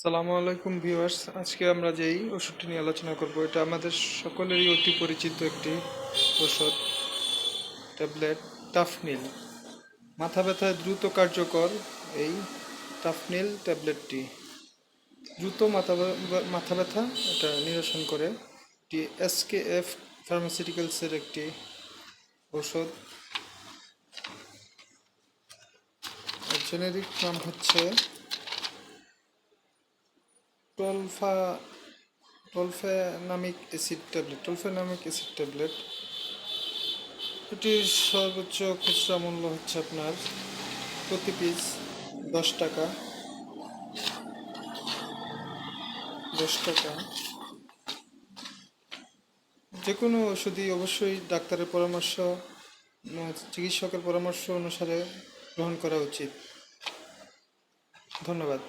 আসসালামু আলাইকুম ভিউয়ার্স, আজকে আমরা যেই ওষুধটি নিয়ে আলোচনা করব এটা আমাদের সকলেরই অতি পরিচিত একটি ওষুধ, ট্যাবলেট টাফনিল। মাথা ব্যথায় দ্রুত কার্যকর এই টাফনিল ট্যাবলেটটি দ্রুত মাথা ব্যথা এটা নিরসন করে। এটি এসকেএফ ফার্মাসিউটিক্যালসের একটি ওষুধ। জেনেরিক নাম হচ্ছে টলফা টলফেনামিক অ্যাসিড ট্যাবলেট। এটির সর্বোচ্চ খুচরা মূল্য হচ্ছে আপনার প্রতি পিস 10 টাকা। 10 টাকা। যে কোনো ওষুধই অবশ্যই ডাক্তারের পরামর্শ, চিকিৎসকের পরামর্শ অনুসারে গ্রহণ করা উচিত। ধন্যবাদ।